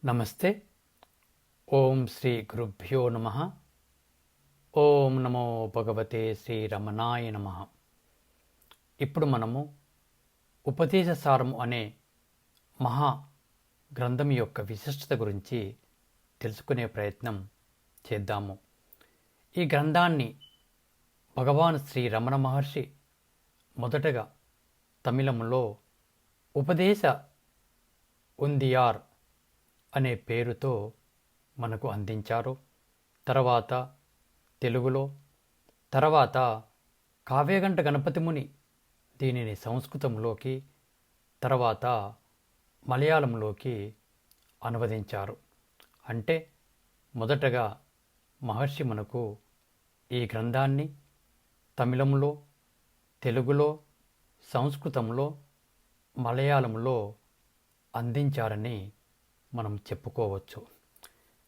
నమస్తే. ఓం శ్రీ గురుభ్యో నమ. ఓం నమో భగవతే శ్రీరమణాయ నమ. ఇప్పుడు మనము ఉపదేశసారము అనే మహా గ్రంథం యొక్క విశిష్టత గురించి తెలుసుకునే ప్రయత్నం చేద్దాము. ఈ గ్రంథాన్ని భగవాన్ శ్రీ రమణ మహర్షి మొదటగా తమిళంలో ఉపదేశ ఉందియార్ అనే పేరుతో మనకు అందించారు. తర్వాత తెలుగులో, తర్వాత కావ్యగంట గణపతి ముని దీనిని సంస్కృతంలోకి, తర్వాత మలయాళంలోకి అనువదించారు. అంటే మొదటగా మహర్షి మనకు ఈ గ్రంథాన్ని తమిళంలో, తెలుగులో, సంస్కృతంలో, మలయాళంలో అందించారని మనం చెప్పుకోవచ్చు.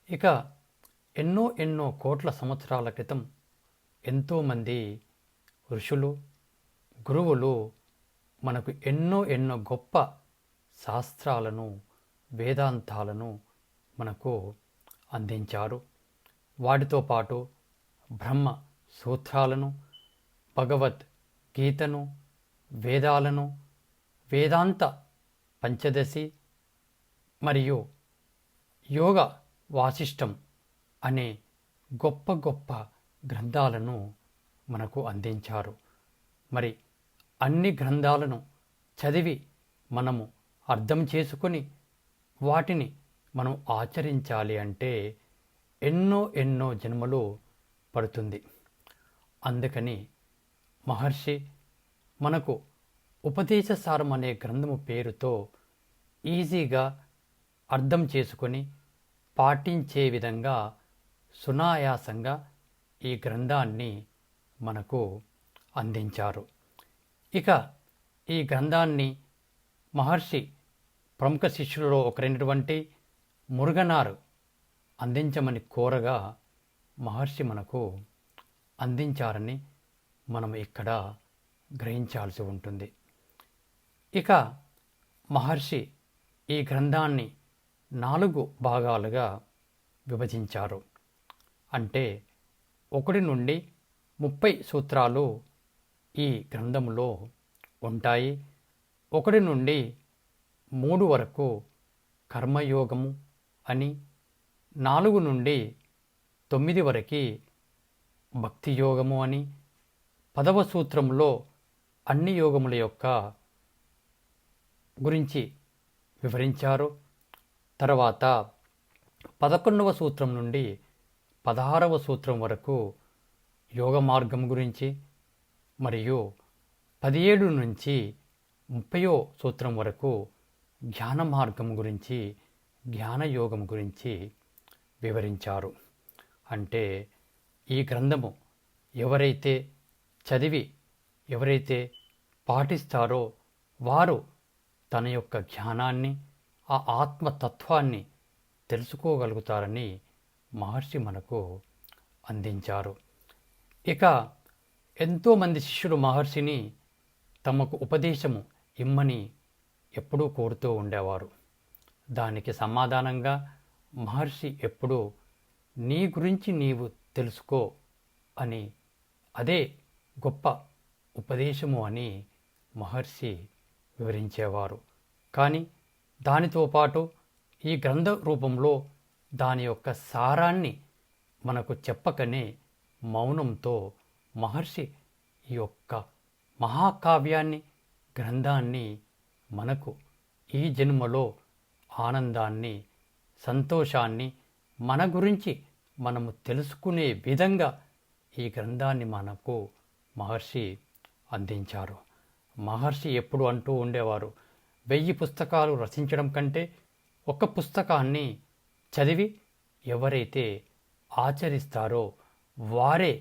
ఇక ఎన్నో కోట్ల సంవత్సరాల క్రితం ఎంతోమంది ఋషులు, గురువులు మనకు ఎన్నో గొప్ప శాస్త్రాలను, వేదాంతాలను మనకు అందించారు. వాటితో పాటు బ్రహ్మ సూత్రాలను, భగవద్గీతను, వేదాలను, వేదాంత పంచదశి మరియు యోగ వాసిష్టం అనే గొప్ప గ్రంథాలను మనకు అందించారు. మరి అన్ని గ్రంథాలను చదివి మనము అర్థం చేసుకొని వాటిని మనం ఆచరించాలి అంటే ఎన్నో జన్మలు పడుతుంది. అందుకని మహర్షి మనకు ఉపదేశసారం అనే గ్రంథము పేరుతో ఈజీగా అర్థం చేసుకొని పాటించే విధంగా సునాయాసంగా ఈ గ్రంథాన్ని మనకు అందించారు. ఇక ఈ గ్రంథాన్ని మహర్షి ప్రముఖ శిష్యులలో ఒకరైనటువంటి మురుగనార్ అందించమని కోరగా మహర్షి మనకు అందించారని మనం ఇక్కడ గ్రహించాల్సి ఉంటుంది. ఇక మహర్షి ఈ గ్రంథాన్ని 4 భాగాలుగా విభజించారు. అంటే 1 నుండి 30 సూత్రాలు ఈ గ్రంథంలో ఉంటాయి. 1 నుండి 3 వరకు కర్మయోగము అని, 4 నుండి 9 వరకు భక్తి యోగము అని, 10వ సూత్రంలో అన్ని యోగముల యొక్క గురించి వివరించారు. తర్వాత 11వ సూత్రం నుండి 16వ సూత్రం వరకు యోగ మార్గం గురించి, మరియు 17 నుంచి 30వ సూత్రం వరకు జ్ఞాన మార్గం గురించి, జ్ఞాన యోగం గురించి వివరించారు. అంటే ఈ గ్రంథము ఎవరైతే చదివి ఎవరైతే పాటిస్తారో వారు తన యొక్క జ్ఞానాన్ని, ఆ ఆత్మతత్వాన్ని తెలుసుకోగలుగుతారని మహర్షి మనకు అందించారు. ఇక ఎంతోమంది శిష్యులు మహర్షిని తమకు ఉపదేశము ఇమ్మని ఎప్పుడూ కోరుతూ ఉండేవారు. దానికి సమాధానంగా మహర్షి ఎప్పుడూ నీ గురించి నీవు తెలుసుకో అని, అదే గొప్ప ఉపదేశము అని మహర్షి వివరించేవారు. కానీ దానితో పాటు ఈ గ్రంథ రూపంలో దాని యొక్క సారాన్ని మనకు చెప్పకనే మౌనంతో మహర్షి ఈ యొక్క మహాకావ్యాన్ని, గ్రంథాన్ని మనకు ఈ జన్మలో ఆనందాన్ని, సంతోషాన్ని, మన గురించి మనము తెలుసుకునే విధంగా ఈ గ్రంథాన్ని మనకు మహర్షి అందించారు. మహర్షి ఎప్పుడు అంటూ ఉండేవారు, 1000 పుస్తకాలు రచించడం కంటే ఒక పుస్తకాన్ని చదివి ఎవరైతే ఆచరిస్తారో వారే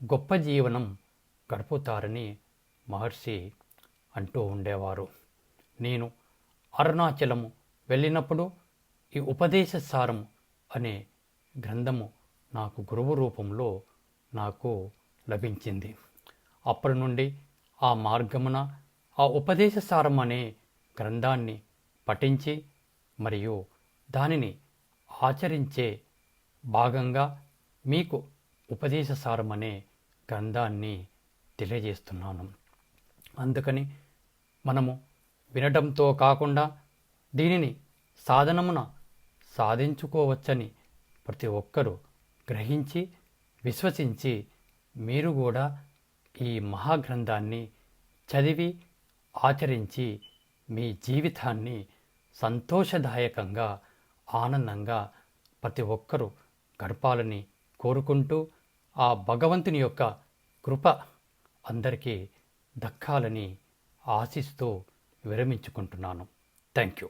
గొప్ప జీవనం గడుపుతారని మహర్షి అంటూ ఉండేవారు. నేను అరుణాచలము వెళ్ళినప్పుడు ఈ ఉపదేశసారం అనే గ్రంథము నాకు గురువు రూపంలో నాకు లభించింది. అప్పటి నుండి ఆ మార్గమున ఆ ఉపదేశసారం అనే గ్రంథాన్ని పఠించి మరియు దానిని ఆచరించే భాగంగా మీకు ఉపదేశసారం అనే గ్రంథాన్ని తెలియజేస్తున్నాను. అందుకని మనము వినడంతో కాకుండా దీనిని సాధనమున సాధించుకోవచ్చని ప్రతి ఒక్కరూ గ్రహించి విశ్వసించి మీరు కూడా ఈ మహాగ్రంథాన్ని చదివి ఆచరించి మీ జీవితాన్ని సంతోషదాయకంగా ఆనందంగా ప్రతి ఒక్కరూ గడపాలని కోరుకుంటూ ఆ భగవంతుని యొక్క కృప అందరికీ దక్కాలని ఆశిస్తూ విరమించుకుంటున్నాను. Thank you.